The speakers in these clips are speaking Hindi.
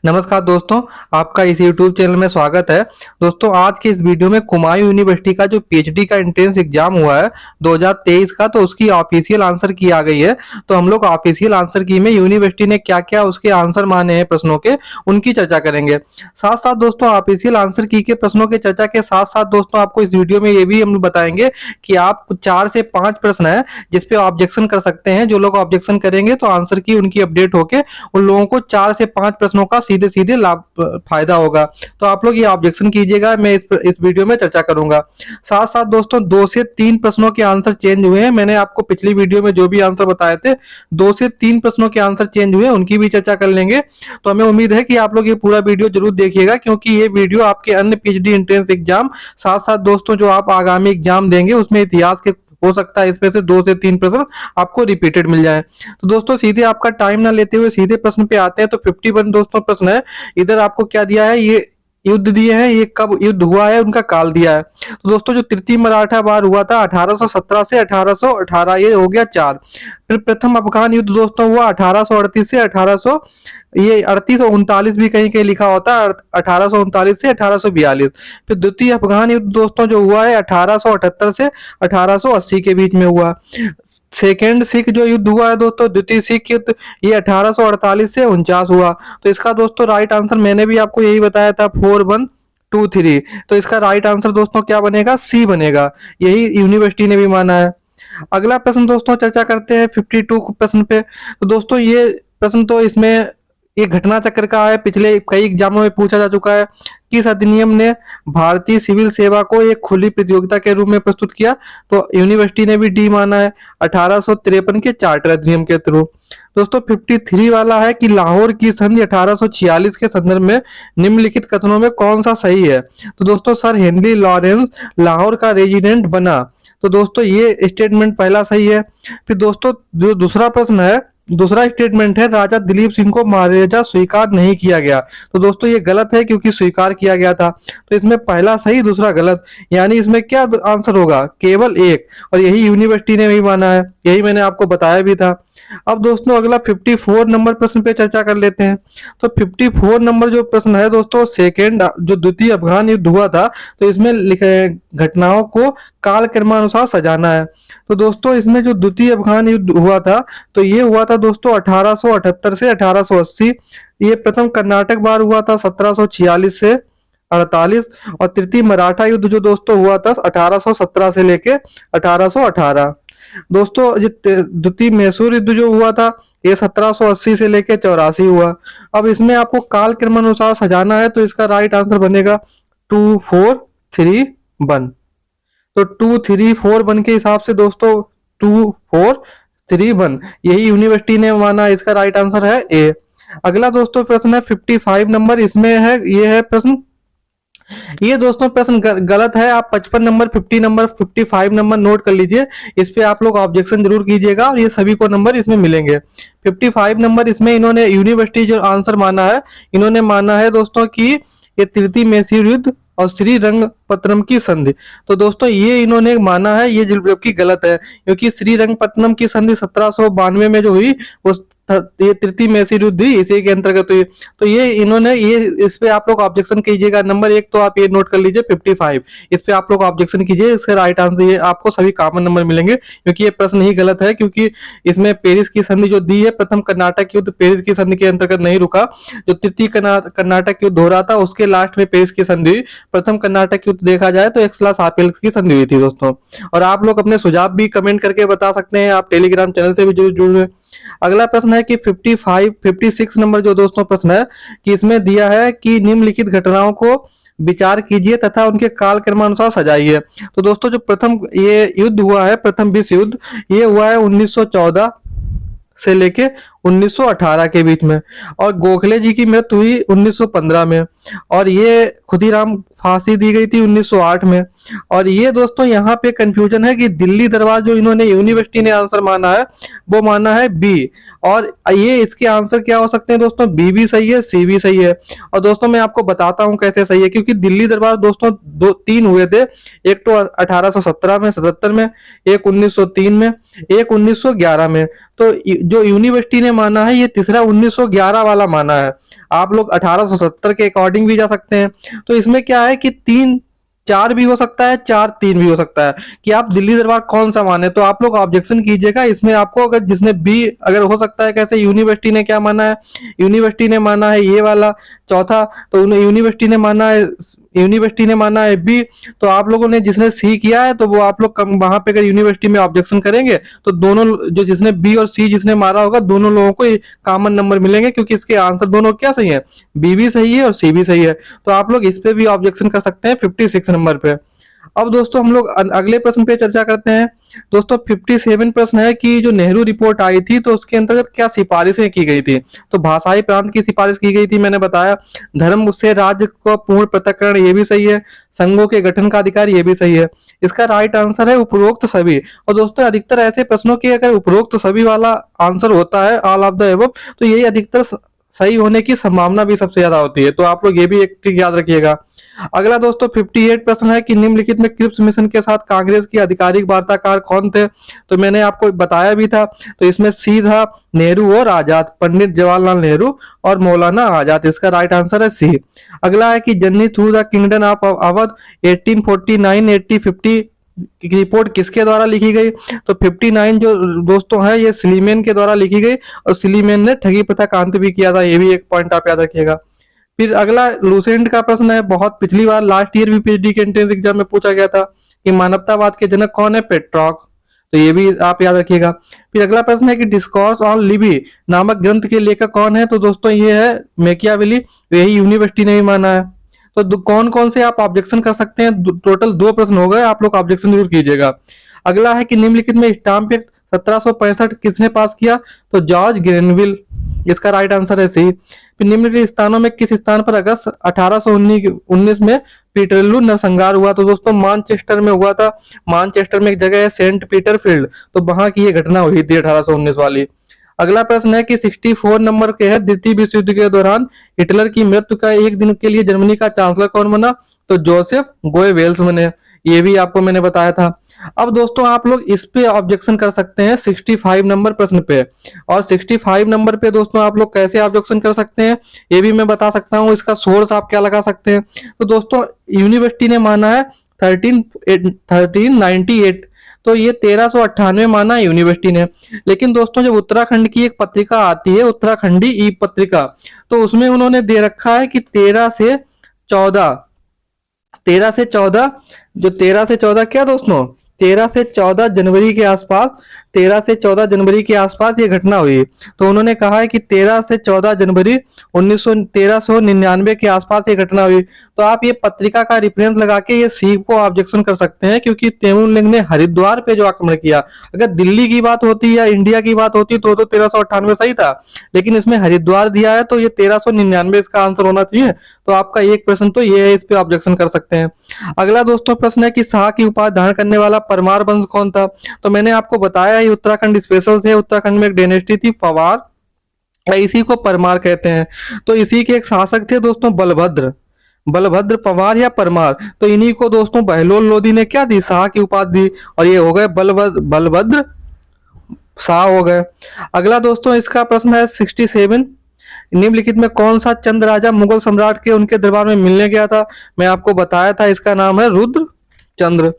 नमस्कार दोस्तों, आपका इस YouTube चैनल में स्वागत है। दोस्तों, आज के इस वीडियो में कुमायूं यूनिवर्सिटी का जो पीएचडी का एंट्रेंस एग्जाम हुआ है 2023 का, तो उसकी ऑफिशियल आंसर की आ गई है। तो हम लोग ऑफिशियल आंसर की में यूनिवर्सिटी ने क्या-क्या उसके आंसर माने हैं प्रश्नों के, उनकी चर्चा करेंगे। साथ-साथ दोस्तों, ऑफिशियल आंसर की के प्रश्नों की चर्चा के साथ-साथ दोस्तों, आपको इस वीडियो में ये भी हम बताएंगे कि आप 4 से 5 प्रश्न है जिस पे ऑब्जेक्शन कर सकते हैं। जो लोग ऑब्जेक्शन करेंगे तो आंसर की उनकी अपडेट होके उन लोगों को 4 से 5 प्रश्नों का सीधे-सीधे लाभ फायदा होगा। तो आप लोग ये ऑब्जेक्शन कीजिएगा, मैं इस वीडियो में चर्चा करूंगा। साथ-साथ दोस्तों 2 से 3 प्रश्नों के आंसर चेंज हुए हैं। मैंने आपको पिछली वीडियो में जो भी आंसर बताए थे, 2 से 3 प्रश्नों के आंसर चेंज हुए हैं, उनकी भी चर्चा कर लेंगे। तो हमें उम्मीद है कि आप लोग ये पूरा वीडियो जरूर देखिएगा, क्योंकि ये वीडियो आपके अन्य पीएचडी एंट्रेंस एग्जाम, साथ-साथ दोस्तों जो आप आगामी एग्जाम देंगे उसमें इतिहास के हो सकता है इसमें से 2 से 3 प्रश्न आपको रिपीटेड मिल जाए। तो दोस्तों सीधे आपका टाइम ना लेते हुए सीधे प्रश्न पे आते हैं। तो 51 दोस्तों प्रश्न है। इधर आपको क्या दिया है, ये युद्ध दिए हैं, ये कब युद्ध हुआ है, उनका काल दिया है। तो दोस्तों जो तृतीय मराठा वार हुआ था 1817 से 1818, ये हो गया 4। फिर प्रथम अफगान युद्ध दोस्तों हुआ 1838 से 1800, ये 38 और 39 भी कहीं कहीं लिखा होता है, 1839 से 1842। फिर द्वितीय अफगान युद्ध दोस्तों जो हुआ है 1878 से 1880 के बीच में हुआ। सेकेंड सिख जो युद्ध हुआ है दोस्तों, द्वितीय सिख युद्ध, ये 1848 से 49 हुआ। तो इसका दोस्तों राइट आंसर मैंने भी आपको यही बताया था, 4123। तो इसका राइट आंसर दोस्तों क्या बनेगा, सी बनेगा। यही यूनिवर्सिटी ने भी माना है। अगला प्रश्न दोस्तों चर्चा करते हैं 52 प्रश्न पे। तो दोस्तों ये प्रश्न तो इसमें ये घटना चक्र का है, पिछले कई एग्जामों में पूछा जा चुका है। किस अधिनियम ने भारतीय सिविल सेवा को एक खुली प्रतियोगिता के रूप में प्रस्तुत किया? तो यूनिवर्सिटी ने भी डी माना है, 1853 के चार्टर अधिनियम के थ्रू। दोस्तों 53 वाला है कि लाहौर की संधि 1846 के संदर्भ में निम्नलिखित कथनों में कौन सा सही है? तो दोस्तों सर हेनरी लॉरेंस लाहौर का रेजिडेंट बना। तो दोस्तों ये स्टेटमेंट पहला सही है। फिर दोस्तों जो दूसरा प्रश्न है, दूसरा स्टेटमेंट है, राजा दिलीप सिंह को महाराजा स्वीकार नहीं किया गया। तो दोस्तों ये गलत है, क्योंकि स्वीकार किया गया था। तो इसमें पहला सही दूसरा गलत, यानी इसमें क्या आंसर होगा, केवल एक। और यही यूनिवर्सिटी ने भी माना है, यही मैंने आपको बताया भी था। अब दोस्तों अगला 54 नंबर प्रश्न पे चर्चा कर लेते हैं। तो 54 नंबर जो प्रश्न है दोस्तों, सेकेंड जो द्वितीय अफगान युद्ध हुआ था, तो इसमें लिखे घटनाओं को काल क्रमानुसार सजाना है। तो दोस्तों इसमें जो द्वितीय अफगान युद्ध हुआ था, तो ये हुआ था दोस्तों 1878 से 1880। ये प्रथम कर्नाटक वार हुआ था 1746 से 48। और तृतीय मराठा युद्ध जो दोस्तों हुआ था 1817 से लेके 1818। दोस्तों द्वितीय मैसूर युद्ध जो हुआ था, ये 1780 से लेके 84 हुआ। अब इसमें आपको काल क्रमानुसार सजाना है, तो इसका राइट आंसर बनेगा 2431। तो 2341 के हिसाब से दोस्तों 2431 यही यूनिवर्सिटी ने माना, इसका राइट आंसर है ए। अगला दोस्तों प्रश्न है 55 नंबर, इसमें है ये है प्रश्न, ये दोस्तों प्रश्न गलत है। आप 55 नंबर 50 नंबर 55 नंबर नोट कर लीजिए, इस पे आप लोग ऑब्जेक्शन जरूर कीजिएगा और ये सभी को नंबर इसमें मिलेंगे। 55 नंबर इसमें इन्होंने यूनिवर्सिटी जो आंसर माना है, इन्होंने माना है दोस्तों कि ये तृतीय मैसूर युद्ध और श्रीरंगपट्टनम की संधि। तो दोस्तों ये इन्होंने माना है, ये जबकि गलत है, क्योंकि श्रीरंगपट्टनम की संधि 1792 में जो हुई वो ये तृतीय मैसूर युद्ध हुई, इसी के अंतर्गत हुई। तो ये इन्होंने ये इस पे आप लोग ऑब्जेक्शन कीजिएगा। नंबर 1 तो आप ये नोट कर लीजिए 55, इस पे आप लोग ऑब्जेक्शन कीजिए। इसका राइट आंसर ये आपको सभी कॉमन नंबर मिलेंगे, क्योंकि ये प्रश्न ही गलत है। क्योंकि इसमें पेरिस की संधि जो दी है, प्रथम कर्नाटक युद्ध पेरिस की संधि के अंतर्गत नहीं रुका। जो तृतीय कर्नाटक युद्ध हो रहा था उसके लास्ट में पेरिस की संधि हुई। प्रथम कर्नाटक युद्ध देखा जाए तो एक्सला-सापेक्स की संधि हुई थी दोस्तों। और आप लोग अपने सुझाव भी कमेंट करके बता सकते हैं, आप टेलीग्राम चैनल से भी जरूर जुड़े। अगला प्रश्न है कि 56 नंबर जो दोस्तों प्रश्न है कि इसमें दिया है कि निम्नलिखित घटनाओं को विचार कीजिए तथा उनके काल क्रमानुसार सजाइए। तो दोस्तों जो प्रथम ये युद्ध हुआ है, प्रथम विश्व युद्ध, ये हुआ है 1914 से लेके 1918 के बीच में। और गोखले जी की मृत्यु हुई 1915 में। और ये खुदीराम फांसी दी गई थी 1908 में। और ये दोस्तों यहाँ पे कंफ्यूजन है कि दिल्ली दरबार जो इन्होंने यूनिवर्सिटी ने आंसर माना है, वो माना है बी। और ये इसके आंसर क्या हो सकते हैं दोस्तों, बी भी सही है, सी भी सही है। और दोस्तों मैं आपको बताता हूँ कैसे सही है, क्योंकि दिल्ली दरबार दोस्तों 3 हुए थे। एक तो 1817 में 77 में, एक 1903 में, एक 1911 में। तो जो यूनिवर्सिटी ने माना है, ये तीसरा 1911 वाला माना है। आप लोग 1870 के अकॉर्डिंग भी जा सकते हैं। तो इसमें क्या है कि 3 4 भी हो सकता है, 4 3 भी हो सकता है कि आप दिल्ली दरबार कौन सा माने। तो आप लोग ऑब्जेक्शन कीजिएगा इसमें। आपको अगर जिसने बी अगर हो सकता है कैसे, यूनिवर्सिटी ने क्या माना है, यूनिवर्सिटी ने माना है ये वाला चौथा, तो यूनिवर्सिटी ने माना है बी। तो आप लोगों ने जिसने सी किया है तो वो आप लोग वहां पे अगर यूनिवर्सिटी में ऑब्जेक्शन करेंगे तो दोनों जो जिसने बी और सी जिसने मारा होगा दोनों लोगों को कॉमन नंबर मिलेंगे, क्योंकि इसके आंसर दोनों क्या सही है, बी भी सही है और सी भी सही है। तो आप लोग इस पे भी ऑब्जेक्शन कर सकते हैं 56 नंबर पे। अब दोस्तों हम लोग अगले प्रश्न पे चर्चा करते हैं। दोस्तों 57 प्रश्न है कि जो नेहरू रिपोर्ट आई थी तो उसके अंतर्गत क्या सिफारिशें की गई थी। तो भाषाई प्रांत की सिफारिश की गई थी, मैंने बताया। धर्म से राज्य को पूर्ण पृथक्करण, ये भी सही है। संघों के गठन का अधिकार, ये भी सही है। इसका राइट आंसर है उपरोक्त सभी। और दोस्तों अधिकतर ऐसे प्रश्नों के अगर उपरोक्त सभी वाला आंसर होता है, ऑल ऑफ द एबव, तो यही अधिकतर सही होने की संभावना भी सबसे ज्यादा होती है। तो आप लोग ये भी एक ट्रिक याद रखिएगा। अगला दोस्तों 58 प्रश्न है कि निम्नलिखित में क्रिप्स मिशन के साथ कांग्रेस की आधिकारिक वार्ताकार कौन थे। तो मैंने आपको बताया भी था। तो इसमें सी था नेहरू और आजाद, पंडित जवाहरलाल नेहरू और मौलाना आजाद। इसका राइट आंसर है सी। अगला है कि journey through the kingdom of Awadh 1849 8050 की रिपोर्ट किसके द्वारा लिखी गई। तो 59 जो दोस्तों है ये स्लीमेन के द्वारा लिखी गई, और स्लीमेन ने ठगी प्रथा का अंत भी किया था। ये भी एक पॉइंट आप याद रखिएगा। फिर अगला लूसेंट का प्रश्न है, बहुत पिछली बार लास्ट ईयर भी पीएचडी के एंट्रेंस एग्जाम में पूछा गया था कि मानवतावाद के जनक कौन है, पेट्रॉक। तो ये भी आप याद रखिएगा। फिर अगला प्रश्न है कि डिस्कोर्स ऑन लिबी नामक ग्रंथ के लेखक कौन है। तो दोस्तों ये है मैकियावेली, यही यूनिवर्सिटी ने भी माना है। तो कौन कौन से आप ऑब्जेक्शन कर सकते हैं, टोटल 2 प्रश्न हो गए, आप लोग ऑब्जेक्शन जरूर कीजिएगा। अगला है कि निम्नलिखित में स्टाम्प एक्ट 1765 किसने पास किया। तो जॉर्ज ग्रेनविल। इसका राइट आंसर है सी। फिर निम्नलिखित स्थानों में किस स्थान पर अगस्त 1819 में पीटरलू नरसंहार हुआ। तो दोस्तों मानचेस्टर में हुआ था। मानचेस्टर में एक जगह है सेंट पीटरफील्ड, तो वहां की ये घटना हुई थी 1819 वाली। अगला प्रश्न है कि 64 नंबर के है, द्वितीय विश्व युद्ध के दौरान हिटलर की मृत्यु का एक दिन के लिए जर्मनी का चांसलर कौन बना। तो जोसेफ गोएबेल्स बने। ये भी आपको मैंने बताया था। अब दोस्तों आप लोग इस पे ऑब्जेक्शन कर सकते हैं 65 नंबर प्रश्न पे। और 65 नंबर पे दोस्तों आप लोग कैसे ऑब्जेक्शन कर सकते हैं ये भी मैं बता सकता हूँ। इसका सोर्स आप क्या लगा सकते हैं। तो दोस्तों यूनिवर्सिटी ने माना है 1398, तो ये 1398 माना है यूनिवर्सिटी ने। लेकिन दोस्तों जब उत्तराखंड की एक पत्रिका आती है, उत्तराखंडी ई पत्रिका, तो उसमें उन्होंने दे रखा है कि 13 से 14 जो 13 से 14 क्या दोस्तों, 13 से 14 जनवरी के आसपास, 13 से 14 जनवरी के आसपास ये घटना हुई। तो उन्होंने कहा है कि 13 से 14 जनवरी 1399 के आसपास ये घटना हुई। तो आप ये पत्रिका का रेफरेंस लगा के ये सी को ऑब्जेक्शन कर सकते हैं, क्योंकि तैमूरलंग ने हरिद्वार पे जो आक्रमण किया, अगर दिल्ली की बात होती या इंडिया की बात होती तो 1398 सही था, लेकिन इसमें हरिद्वार दिया है तो ये 1399 इसका आंसर होना चाहिए। तो आपका एक प्रश्न तो ये है, इस पे ऑब्जेक्शन कर सकते हैं। अगला दोस्तों प्रश्न है कि शाह की उपाधि धारण करने वाला परमार वंश कौन था। तो मैंने आपको बताया ये उत्तराखंड स्पेशल से, उत्तराखंड में एक डायनेस्टी थी पवार, इसी को परमार कहते हैं। तो इसी के एक शासक थे दोस्तों बलभद्र पवार या परमार। तो इन्हीं को दोस्तों बहलोल लोधी ने क्या दी, शाह की उपाधि दी, और ये हो गए बलभद्र शाह हो गए। अगला दोस्तों इसका प्रश्न है 67, निम्नलिखित में कौन सा चंद राजा मुगल सम्राट के उनके दरबार में मिलने गया था। मैं आपको बताया था, इसका नाम है रुद्र चंद्र।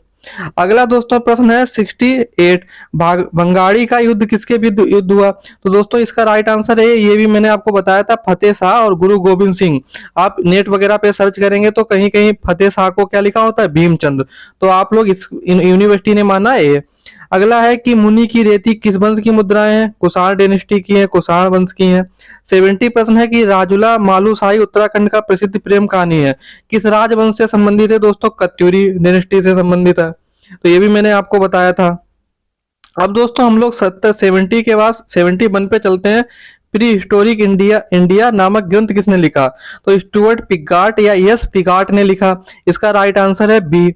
अगला दोस्तों प्रश्न है 68, बंगाड़ी का युद्ध किसके युद्ध हुआ। तो दोस्तों इसका राइट आंसर है, ये भी मैंने आपको बताया था, फतेह शाह और गुरु गोविंद सिंह। आप नेट वगैरह पे सर्च करेंगे तो कहीं कहीं फतेह शाह को क्या लिखा होता है, भीमचंद्र। तो आप लोग इस यूनिवर्सिटी ने माना है। अगला है कि मुनि की रेती किस वंश की मुद्राएं हैं। कुषाण डायनेस्टी की है, कुषाण वंश की है। 70 प्रश्न है कि राजुला मालूशाही उत्तराखंड का प्रसिद्ध प्रेम कहानी है, किस राजवंश से संबंधित है। दोस्तों कत्यूरी डायनेस्टी से संबंधित है। तो ये भी मैंने आपको बताया था। अब दोस्तों हम लोग 70 के बाद 71 पे चलते हैं। प्री हिस्टोरिक इंडिया नामक ग्रंथ किसने लिखा। तो स्टुअर्ट पिगार्ट या यस पिगार्ट ने लिखा। इसका राइट आंसर है बी।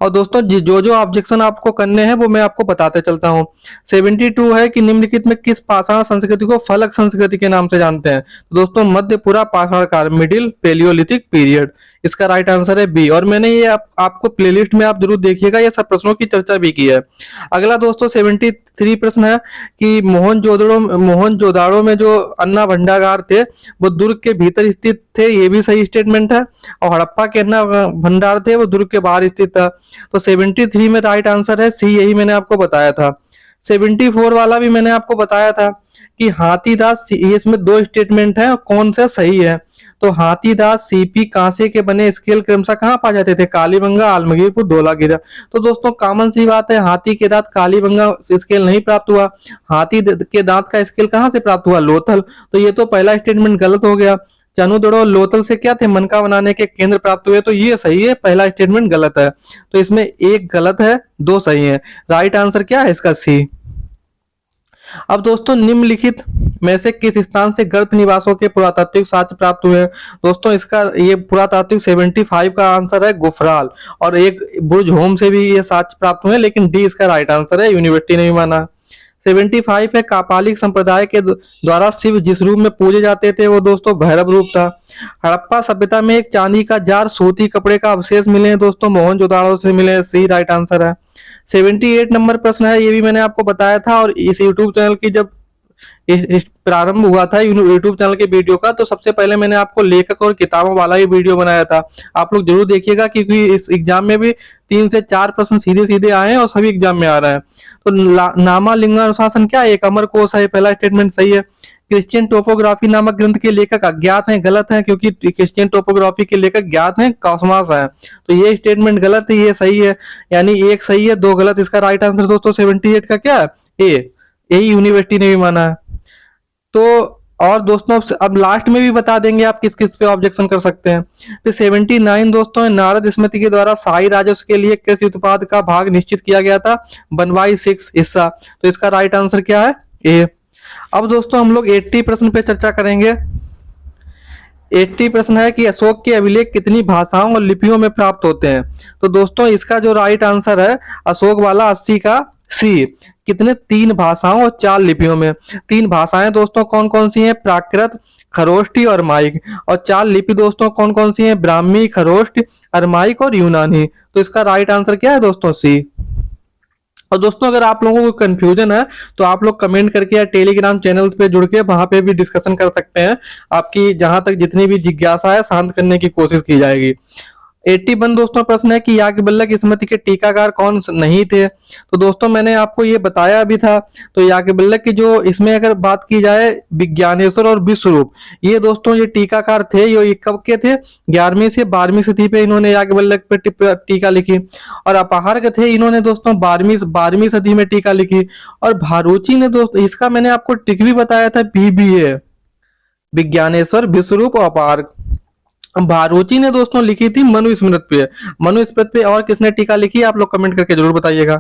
और दोस्तों जो जो ऑब्जेक्शन आपको करने हैं वो मैं आपको बताते चलता हूँ। 72 है कि निम्नलिखित में किस पाषाण संस्कृति को फलक संस्कृति के नाम से जानते हैं। तो दोस्तों मध्यपुरा पाषाण काल, मिडिल पेलियोलिथिक पीरियड, इसका राइट आंसर है बी। और मैंने ये आपको प्लेलिस्ट में आप जरूर देखिएगा, ये सब प्रश्नों की चर्चा भी की है। अगला दोस्तों 73 प्रश्न है कि मोहनजोदाड़ो में जो अन्ना भंडागार थे वो दुर्ग के भीतर स्थित थे, ये भी सही स्टेटमेंट है। और हड़प्पा के अन्ना भंडार थे वो दुर्ग के बाहर स्थित था। तो 73 में राइट आंसर है सी, यही मैंने आपको बताया था। 74 वाला भी मैंने आपको बताया था कि हाथीदास, ये इसमें दो स्टेटमेंट है, कौन सा सही है। तो हाथीदास सीपी कांसे के बने स्केल क्रमशः कहाँ पाए जाते थे, कालीबंगा, आलमगीरपुर, धौलागिरा। तो दोस्तों कॉमन सी बात है, हाथी के दांत कालीबंगा स्केल नहीं प्राप्त हुआ, के दांत का स्केल कहाँ से प्राप्त हुआ, लोथल। तो ये तो पहला स्टेटमेंट गलत हो गया। चानूदड़ो लोथल से क्या थे, मनका बनाने के केंद्र प्राप्त हुए, तो ये सही है, पहला स्टेटमेंट गलत है। तो इसमें एक गलत है, दो सही है। राइट आंसर क्या है इसका, सी। अब दोस्तों निम्नलिखित में से किस स्थान से गर्त निवासों के पुरातात्विक साक्ष्य प्राप्त हुए हैं। दोस्तों इसका ये पुरातात्विक 75 का आंसर है गुफराल। और एक बुर्ज होम से भी ये साक्ष्य प्राप्त हुए, लेकिन डी इसका राइट आंसर है, यूनिवर्सिटी ने भी माना। 75 है कापालिक संप्रदाय के द्वारा शिव जिस रूप में पूजे जाते थे वो दोस्तों भैरव रूप था। हड़प्पा सभ्यता में एक चांदी का जार सूती कपड़े का अवशेष मिले हैं दोस्तों, मोहनजोदाड़ो से मिले, सी राइट आंसर है। 78 नंबर प्रश्न है, ये भी मैंने आपको बताया था। और इस यूट्यूब चैनल की जब प्रारंभ हुआ था यूट्यूब चैनल के वीडियो का, तो सबसे पहले मैंने आपको लेखक और किताबों वाला ही वीडियो बनाया था। आप लोग जरूर देखिएगा, क्योंकि इस एग्जाम में भी 3 से 4 प्रश्न सीधे सीधे आए हैं और सभी एग्जाम में आ रहे हैं। तो नामा लिंगानुशासन क्या है, एक अमर कोश है, पहला स्टेटमेंट सही है। क्रिश्चियन टोपोग्राफी नामक ग्रंथ के लेखक अज्ञात हैं, गलत है, क्योंकि क्रिश्चियन टोपोग्राफी के लेखक ज्ञात हैं, कॉस्मास है। तो ये स्टेटमेंट गलत है, ये सही है, यानी एक सही है, दो गलत। इसका राइट आंसर दोस्तों 78 का क्या है, ए, यही यूनिवर्सिटी ने भी माना है। तो और दोस्तों अब लास्ट में भी बता देंगे आप किस किस पे ऑब्जेक्शन कर सकते हैं। फिर 79 दोस्तों नारद स्मृति के द्वारा शाही राजस्व के लिए कृषि उत्पाद का भाग निश्चित किया गया था, 1/6 हिस्सा। तो इसका राइट आंसर क्या है, ए। अब दोस्तों हम लोग 80 प्रश्न पे चर्चा करेंगे। 80 प्रश्न है कि अशोक के अभिलेख कितनी भाषाओं और लिपियों में प्राप्त होते हैं। तो दोस्तों इसका जो राइट आंसर है अशोक वाला 80 का सी, कितने, 3 भाषाओं और 4 लिपियों में। 3 भाषाएं दोस्तों कौन कौन सी हैं, प्राकृत, खरोष्टी और माइक। और 4 लिपि दोस्तों कौन कौन सी हैं, ब्राह्मी, खरोष्ट, अरमाइक और यूनानी। तो इसका राइट आंसर क्या है दोस्तों, सी। और दोस्तों अगर आप लोगों को कंफ्यूजन है तो आप लोग कमेंट करके या टेलीग्राम चैनल्स पे जुड़ के वहां पे भी डिस्कशन कर सकते हैं। आपकी जहां तक जितनी भी जिज्ञासा है शांत करने की कोशिश की जाएगी। 81 दोस्तों प्रश्न है कि याज्ञवल्क्य स्मृति के टीकाकार कौन नहीं थे। तो दोस्तों मैंने आपको ये बताया भी था। तो याज्ञवल्क्य की जो इसमें अगर बात की जाए विज्ञानेश्वर और विश्वरूप, ये दोस्तों ये टीकाकार थे। ये कब के थे, 11वीं से 12वीं सदी पे इन्होंने याज्ञवल्क्य पे टीका लिखी। और अपहार्य थे इन्होंने दोस्तों 12वीं सदी में टीका लिखी। और भारूची ने दोस्तों, इसका मैंने आपको टिक भी बताया था, BBA, विज्ञानेश्वर, विश्वरूप और अपहार्य। भारूची ने दोस्तों लिखी थी मनुस्मृति पे। मनुस्मृति पे और किसने टीका लिखी आप लोग कमेंट करके जरूर बताइएगा।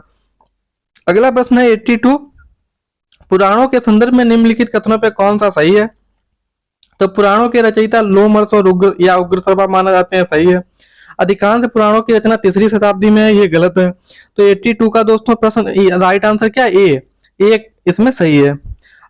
अगला प्रश्न है 82, पुराणों के संदर्भ में निम्नलिखित कथनों पे कौन सा सही है। तो पुराणों के रचयिता लोमहर्ष और उग्र या उग्रसर्मा माना जाते हैं, सही है। अधिकांश पुराणों की रचना 3री शताब्दी में है, ये गलत है। तो 82 का दोस्तों प्रश्न राइट आंसर क्या है, ए, इसमें सही है।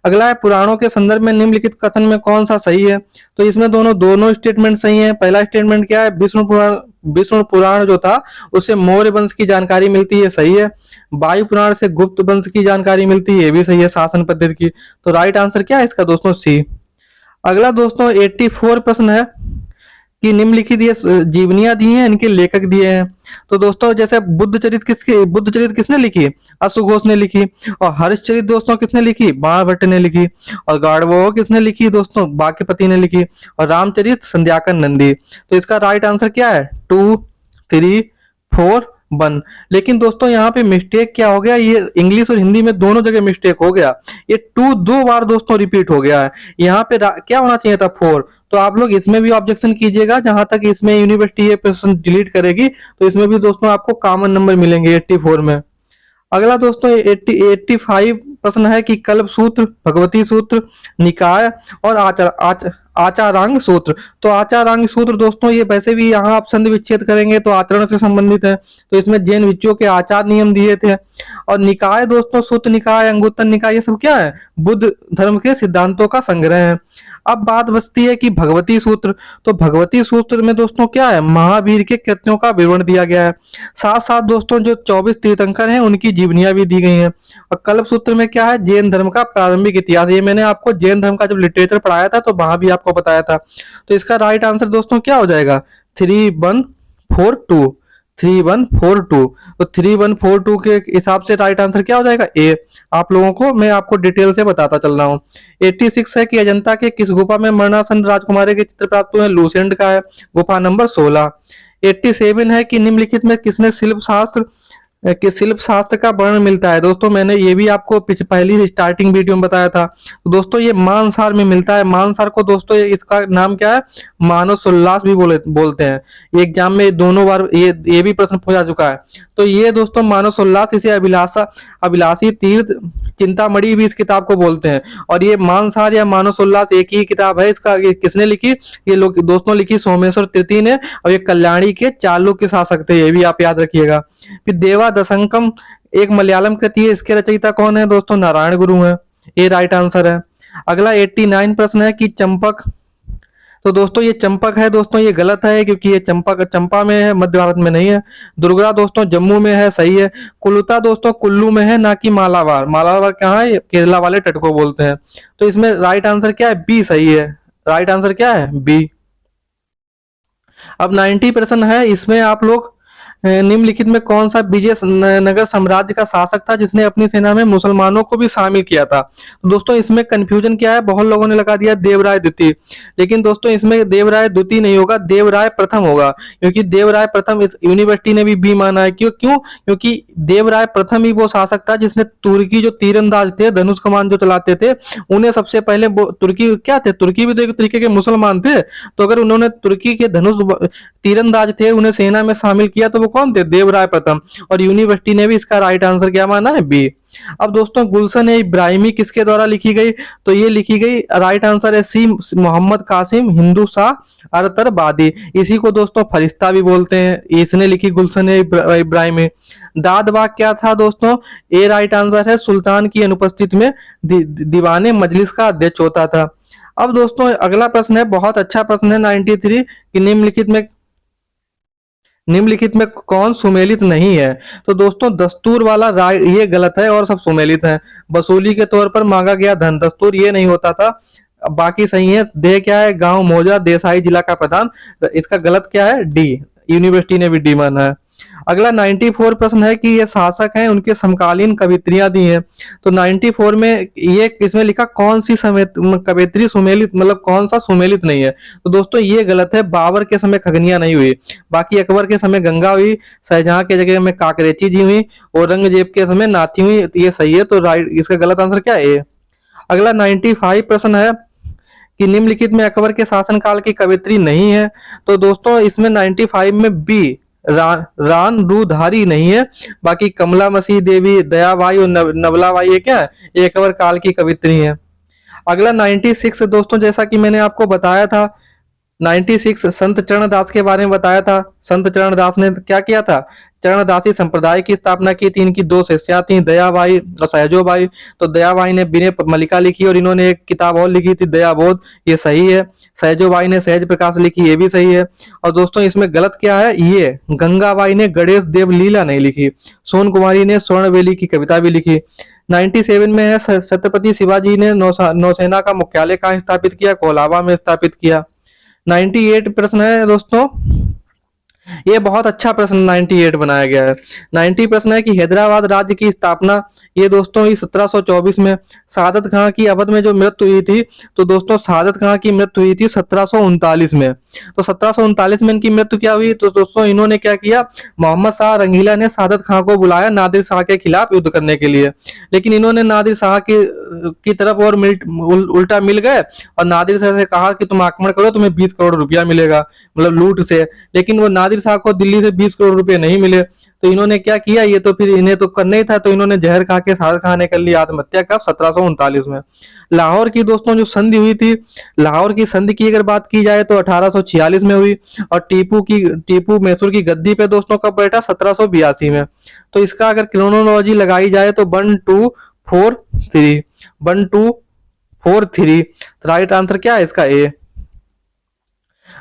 अगला है पुराणों के संदर्भ में निम्नलिखित कथन में कौन सा सही है। तो इसमें दोनों स्टेटमेंट सही हैं। पहला स्टेटमेंट क्या है, विष्णु पुराण जो था उससे मौर्य वंश की जानकारी मिलती है, सही है। वायु पुराण से गुप्त वंश की जानकारी मिलती है, ये भी सही है, शासन पद्धति की। तो राइट आंसर क्या है इसका दोस्तों, सी। अगला दोस्तों 84 प्रश्न है कि निम्नलिखित ये जीवनियां दी हैं, इनके लेखक दिए हैं। तो दोस्तों जैसे बुद्ध चरित किसने लिखी, अश्वघोष ने लिखी। और हर्षचरित दोस्तों किसने लिखी, बाणभट्ट ने लिखी। और गाड़वोह किसने लिखी दोस्तों, बाकीपति ने लिखी। और रामचरित संध्याकर नंदी। तो इसका राइट आंसर क्या है, 2, 3, 4, 1। लेकिन दोस्तों यहाँ पे मिस्टेक क्या हो गया, ये इंग्लिश और हिंदी में दोनों जगह मिस्टेक हो गया। ये 2 2 बार दोस्तों रिपीट हो गया है। यहाँ पे क्या होना चाहिए था, 4। तो आप लोग इसमें भी ऑब्जेक्शन कीजिएगा। जहां तक इसमें यूनिवर्सिटी ये प्रश्न डिलीट करेगी तो इसमें भी दोस्तों आपको कॉमन नंबर मिलेंगे 84 में। अगला दोस्तों 85 प्रश्न है कि कल्प सूत्र, भगवती सूत्र, निकाय और आचारांग सूत्र। तो आचारांग सूत्र दोस्तों ये वैसे भी यहाँ आप संधि विच्छेद करेंगे तो आचरण से संबंधित है। तो इसमें जैन विच्यों के आचार नियम दिए थे। और निकाय दोस्तों सूत्र निकाय, अंगुत्तर निकाय, ये सब क्या है, बुद्ध धर्म के सिद्धांतों का संग्रह है। अब बात बचती है कि भगवती सूत्र। तो भगवती सूत्र में दोस्तों क्या है, महावीर के कृत्यों का विवरण दिया गया है। साथ साथ दोस्तों जो 24 तीर्थंकर हैं उनकी जीवनियां भी दी गई हैं। और कल्प सूत्र में क्या है, जैन धर्म का प्रारंभिक इतिहास। ये मैंने आपको जैन धर्म का जब लिटरेचर पढ़ाया था तो वहां भी आपको बताया था। तो इसका राइट आंसर दोस्तों क्या हो जाएगा, 3142। 3142। तो 3142 के हिसाब से राइट आंसर क्या हो जाएगा, ए। आप लोगों को मैं आपको डिटेल से बताता चल रहा हूँ। 86 है कि अजंता के किस गुफा में मरणासन राजकुमारी के चित्र प्राप्त हुए हैं, लूसेंट का है, गुफा नंबर 16। 87 है कि निम्नलिखित में किसने शिल्प शास्त्र का वर्णन मिलता है। दोस्तों मैंने ये भी आपको पहली स्टार्टिंग वीडियो में बताया था। तो दोस्तों ये मानसार में मिलता है। मानसार को दोस्तों इसका नाम क्या है, मानस उल्लास भी बोलते हैं। ये एग्जाम में दोनों बार ये भी प्रश्न पूछा चुका है। तो ये दोस्तों मानस उल्लास, इसे अभिलाषी तीर्थ चिंतामणि भी इस किताब को बोलते हैं। और ये मानसार या मानस उल्लास एक ही किताब है। इसका ये किसने लिखी, ये लोग दोस्तों लिखी सोमेश्वर तृतीय ने। और ये कल्याणी के चालुक्य शासक थे, ये भी आप याद रखिएगा। फिर देवा दशंकम एक मलयालम कृति है, इसके रचयिता कौन है दोस्तों, नारायण गुरु है। ये राइट आंसर है। अगला 89 प्रश्न है कि चंपक। तो दोस्तों ये चंपक है दोस्तों, ये गलत है क्योंकि ये चंपा में है, मध्य भारत में नहीं है। दुर्गा दोस्तों जम्मू में है, सही है। कुलुता दोस्तों कुल्लू में है, ना कि मालाबार। मालाबार कहाँ है, केरला वाले तट को बोलते हैं। तो इसमें राइट आंसर क्या है, बी सही है। राइट आंसर क्या है, बी। अब 90 प्रश्न है, इसमें आप लोग निम्नलिखित में कौन सा विजय नगर साम्राज्य का शासक था जिसने अपनी सेना में मुसलमानों को भी शामिल किया था। तो दोस्तों इसमें कंफ्यूजन क्या है, बहुत लोगों ने लगा दिया देवराय द्वितीय, लेकिन दोस्तों इसमें देवराय द्वितीय नहीं होगा, देवराय प्रथम होगा। क्योंकि देवराय प्रथम इस यूनिवर्सिटी ने भी बी माना है। क्यों, क्योंकि देवराय प्रथम ही वो शासक था जिसने तुर्की जो तीरंदाज थे, धनुष कमान जो चलाते थे, उन्हें सबसे पहले तुर्की क्या थे, तुर्की भी तो एक तरीके के मुसलमान थे। तो अगर उन्होंने तुर्की के धनुष तीरंदाज थे उन्हें सेना में शामिल किया तो वो कौन थे, देवराय प्रथम। और यूनिवर्सिटी ने भी इसका राइट आंसर क्या माना है, बी। अब दोस्तों गुलशन ए इब्राहिमी किसके द्वारा लिखी गई, तो ये लिखी गई, राइट आंसर है सी, मोहम्मद कासिम हिंदू शाह अरतरबादी। इसी को दोस्तों फरिश्ता भी बोलते हैं। इसने लिखी गुलशन ए इब्राहिमी। दाद बाग क्या था दोस्तों, ए राइट आंसर है, सुल्तान की अनुपस्थिति में दीवाने मजलिस का अध्यक्ष होता था। अब दोस्तों अगला प्रश्न है, बहुत अच्छा प्रश्न है 93 कि निम्नलिखित में कौन सुमेलित नहीं है। तो दोस्तों दस्तूर वाला राय ये गलत है और सब सुमेलित हैं। वसूली के तौर पर मांगा गया धन, दस्तूर ये नहीं होता था, बाकी सही है। दे क्या है, गांव मौजा देसाई जिला का प्रधान। इसका गलत क्या है, डी। यूनिवर्सिटी ने भी डी माना है। अगला 94 प्रश्न है कि ये शासक हैं, उनके समकालीन कवित्रियां दी हैं। तो 94 में ये इसमें लिखा कौन सी कवित्री सुमेलित, मतलब कौन सा सुमेलित नहीं है। तो दोस्तों ये गलत है, बाबर के समय खगनिया नहीं हुई, बाकी अकबर के समय गंगा हुई, शाहजहां के जगह में काकरेची जी हुई, औरंगजेब के समय नाथी हुई। ये सही है। तो राइट, इसका गलत आंसर क्या है, अगला 95 प्रश्न है कि निम्नलिखित में अकबर के शासनकाल की कवित्री नहीं है। तो दोस्तों इसमें 95 में बी रान रूधारी नहीं है, बाकी कमला मसीह देवी, दयाबाई और नवलाबाई ये क्या है, ये अकबर काल की कवित्री है। अगला 96 दोस्तों, जैसा कि मैंने आपको बताया था 96 संत चरणदास के बारे में बताया था। संत चरणदास ने क्या किया था, चरणदासी संप्रदाय की स्थापना की थी। इनकी दो शिष्या थी, दयाबाई और सहजोबाई। तो दयाबाई ने विनय मलिका लिखी और इन्होंने एक किताब और लिखी थी, दयाबोध, ये सही है। सहजोबाई ने सहज प्रकाश लिखी, ये भी सही है। और दोस्तों इसमें गलत क्या है, ये गंगाबाई ने गणेश देव लीला नहीं लिखी। सोन कुमारी ने स्वर्णवेली की कविता भी लिखी। 97 में है, छत्रपति शिवाजी ने नौसेना का मुख्यालय कहाँ स्थापित किया, कोलाबा में स्थापित किया। 98 प्रश्न है दोस्तों, ये बहुत अच्छा प्रश्न 98 बनाया गया है। 90 प्रश्न है कि हैदराबाद राज्य की स्थापना, ये दोस्तों ही 1724 में। सादत खां की अवध में जो मृत्यु हुई थी, तो दोस्तों सादत खां की मृत्यु हुई थी 1739 में। तो 1739 में इनकी मृत्यु क्या हुई, तो दोस्तों इन्होंने क्या किया, मोहम्मद शाह रंगीला ने सादत खां को बुलाया नादिर शाह के खिलाफ युद्ध करने के लिए, लेकिन इन्होंने नादिर शाह की तरफ और उल्टा मिल गए और नादिर शाह से कहा कि तुम आक्रमण करो, तुम्हें 20 करोड़ रुपया मिलेगा, मतलब लूट से। लेकिन वो नादिर शाह को दिल्ली से 20 करोड़ रुपए नहीं मिले, तो इन्होंने क्या किया, ये तो फिर इन्हें तो करना ही था, तो इन्होंने जहर खा के सादत खां ने कर ली आत्महत्या। कब, 1739 में। लाहौर की दोस्तों जो संधि हुई थी, लाहौर की संधि की अगर बात की जाए तो 1846 में हुई। और टीपू मैसूर की गद्दी पे दोस्तों कब बैठा, 1782 में। तो इसका अगर क्रोनोलॉजी लगाई जाए तो 1 2 4 3 4-3। राइट आंसर क्या है इसका? ए।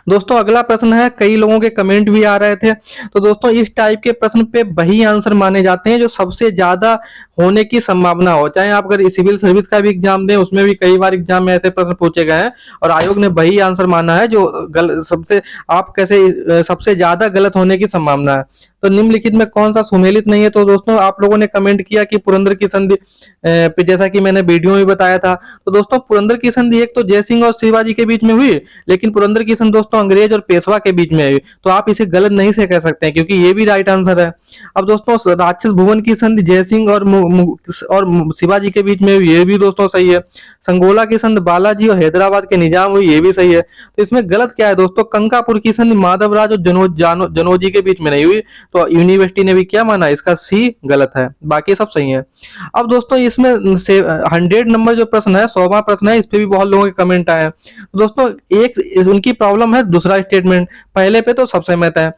दोस्तों अगला प्रश्न है, कई लोगों के कमेंट भी आ रहे थे, तो दोस्तों इस टाइप के प्रश्न पे वही आंसर माने जाते हैं जो सबसे ज्यादा होने की संभावना हो। चाहे आप अगर सिविल सर्विस का भी एग्जाम दें, उसमें भी कई बार एग्जाम में ऐसे प्रश्न पूछे गए हैं और आयोग ने वही आंसर माना है जो सबसे आप कैसे सबसे ज्यादा गलत होने की संभावना है। तो निम्नलिखित में कौन सा सुमेलित नहीं है? तो दोस्तों आप लोगों ने कमेंट किया कि पुरंदर की संधि, जैसा कि मैंने वीडियो में बताया था। तो दोस्तों पुरंदर की संधि एक तो जयसिंह और शिवाजी के बीच में हुई, लेकिन पुरंदर की संधि दोस्तों अंग्रेज और पेशवा के बीच में हुई। तो आप इसे गलत नहीं से कह सकते हैं, क्योंकि ये भी राइट आंसर है। अब दोस्तों राक्षस भुवन की संधि जयसिंह और शिवाजी के बीच में हुई, ये भी दोस्तों सही है। संगोला की संधि बालाजी और हैदराबाद के निजाम हुई, ये भी सही है। तो इसमें गलत क्या है दोस्तों? कंकापुर की संधि माधवराज और जनोजी के बीच में नहीं हुई। तो यूनिवर्सिटी ने भी क्या माना? इसका सी गलत है, बाकी सब सही है। अब दोस्तों इसमें से 100 नंबर जो प्रश्न है, 100वां प्रश्न है, इस पे भी बहुत लोगों के कमेंट आए हैं। तो दोस्तों उनकी प्रॉब्लम है दूसरा स्टेटमेंट, पहले पे तो सब सहमत है।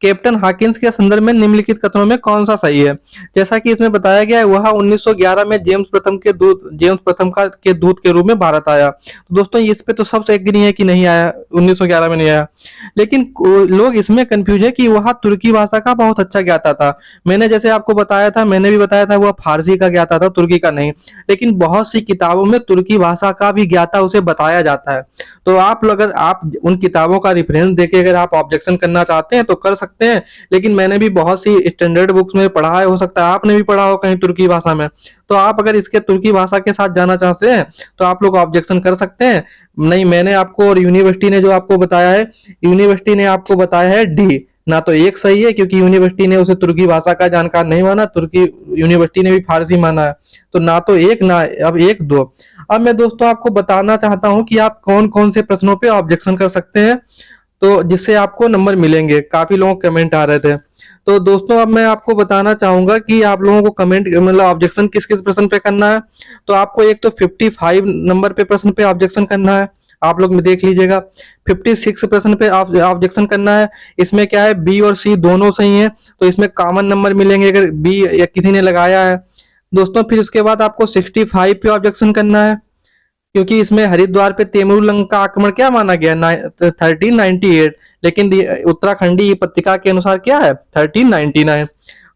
कैप्टन हॉकिंस के संदर्भ में निम्नलिखित कथनों में कौन सा सही है? जैसा कि इसमें बताया गया है, वह 1911 में जेम्स प्रथम के दूत के रूप में भारत आया। तो दोस्तों इस पे तो सबसे एग्री है कि नहीं आया, 1911 में नहीं आया। लेकिन लोग इसमें कंफ्यूज है कि वह तुर्की भाषा का बहुत अच्छा ज्ञाता था। मैंने जैसे आपको बताया था, मैंने भी बताया था वह फारसी का ज्ञाता था, तुर्की का नहीं। लेकिन बहुत सी किताबों में तुर्की भाषा का भी ज्ञाता उसे बताया जाता है। तो अगर आप उन किताबों का रेफरेंस देके अगर आप ऑब्जेक्शन करना चाहते हैं तो कर सकते हैं। लेकिन मैंने भी बहुत सी स्टैंडर्ड बुक्स में पढ़ा है, हो सकता है आपने भी पढ़ा हो कहीं तुर्की भाषा में। तो आप अगर इसके तुर्की भाषा के साथ जाना चाहते हैं तो आप लोग ऑब्जेक्शन कर सकते हैं। नहीं, मैंने आपको और यूनिवर्सिटी ने जो आपको बताया है, यूनिवर्सिटी ने आपको बताया है डी। ना तो एक सही है, क्योंकि यूनिवर्सिटी ने उसे तुर्की भाषा का जानकार नहीं माना, तुर्की यूनिवर्सिटी ने भी फारसी माना है। तो ना तो एक, ना अब एक, दो। अब मैं दोस्तों आपको बताना चाहता हूं कि आप कौन कौन से प्रश्नों पे ऑब्जेक्शन कर सकते हैं, तो जिससे आपको नंबर मिलेंगे। काफी लोगों के कमेंट आ रहे थे। तो दोस्तों अब मैं आपको बताना चाहूंगा कि आप लोगों को कमेंट मतलब ऑब्जेक्शन किस किस प्रश्न पे करना है। तो आपको एक तो 55 नंबर पे प्रश्न पे ऑब्जेक्शन करना है, आप लोग में देख लीजिएगा। 56 प्रश्न पे ऑब्जेक्शन करना है। इसमें क्या है, बी और सी दोनों सही हैं, तो इसमें कॉमन नंबर मिलेंगे अगर बी या किसी ने लगाया है। दोस्तों फिर उसके बाद आपको 65 पे ऑब्जेक्शन करना है, क्योंकि इसमें हरिद्वार पे तैमूरलंग का आक्रमण क्या माना गया, 1398। लेकिन उत्तराखंडी पत्रिका के अनुसार क्या है, 1399।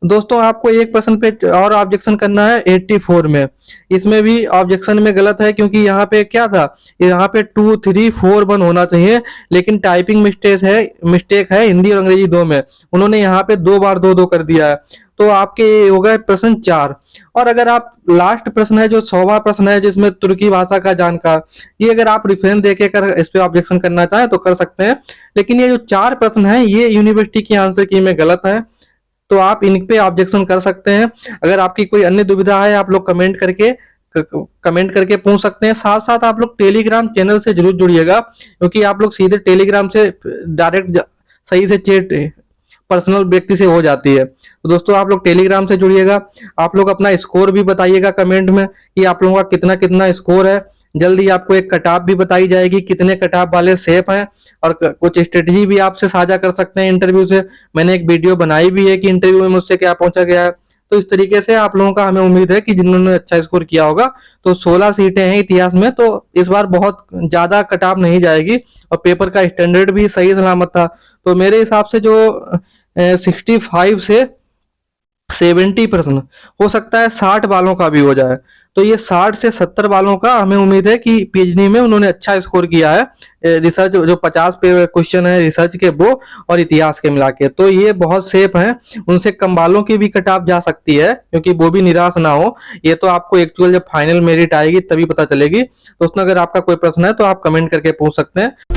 दोस्तों आपको एक प्रश्न पे और ऑब्जेक्शन करना है 84 में। इसमें भी ऑब्जेक्शन में गलत है, क्योंकि यहाँ पे क्या था, यहाँ पे 2 3 4 1 होना चाहिए, लेकिन टाइपिंग मिस्टेक है हिंदी और अंग्रेजी दो में। उन्होंने यहाँ पे 2 बार 2 2 कर दिया है। तो आपके हो गए प्रश्न 4। और अगर आप लास्ट प्रश्न है जो 100वां प्रश्न है, जिसमें तुर्की भाषा का जानकार, ये अगर आप रेफरेंस देके कर इस पे ऑब्जेक्शन करना चाहें तो कर सकते हैं। लेकिन ये जो 4 प्रश्न है ये यूनिवर्सिटी की आंसर की में गलत है, तो आप इन पे ऑब्जेक्शन कर सकते हैं। अगर आपकी कोई अन्य दुविधा है, आप लोग कमेंट करके पूछ सकते हैं। साथ साथ आप लोग टेलीग्राम चैनल से जरूर जुड़िएगा, क्योंकि आप लोग सीधे टेलीग्राम से डायरेक्ट सही से चैट पर्सनल व्यक्ति से हो जाती है। तो दोस्तों आप लोग टेलीग्राम से जुड़िएगा। आप लोग अपना स्कोर भी बताइएगा कमेंट में कि आप लोगों का कितना कितना स्कोर है। जल्दी आपको एक कट ऑफ भी बताई जाएगी, कितने कट ऑफ वाले सेफ हैं, और कुछ स्ट्रेटजी भी आपसे साझा कर सकते हैं इंटरव्यू से। मैंने एक वीडियो बनाई भी है कि इंटरव्यू में मुझसे क्या पूछा गया है। तो इस तरीके से आप लोगों का हमें उम्मीद है कि जिन्होंने अच्छा स्कोर किया होगा, तो 16 सीटें हैं इतिहास में, तो इस बार बहुत ज्यादा कट ऑफ नहीं जाएगी, और पेपर का स्टैंडर्ड भी सही सलामत था। तो मेरे हिसाब से जो 65 से 70 प्रश्न, हो सकता है 60 वालों का भी हो जाए। तो ये 60 से 70 वालों का हमें उम्मीद है कि पीएचडी में उन्होंने अच्छा स्कोर किया है। रिसर्च जो 50 पे क्वेश्चन है रिसर्च के, वो और इतिहास के मिला के, तो ये बहुत सेफ हैं। उनसे कम वालों की भी कट ऑफ जा सकती है, क्योंकि वो भी निराश ना हो। ये तो आपको एक्चुअल जब फाइनल मेरिट आएगी तभी पता चलेगी। दोस्तों अगर आपका कोई प्रश्न है तो आप कमेंट करके पूछ सकते हैं।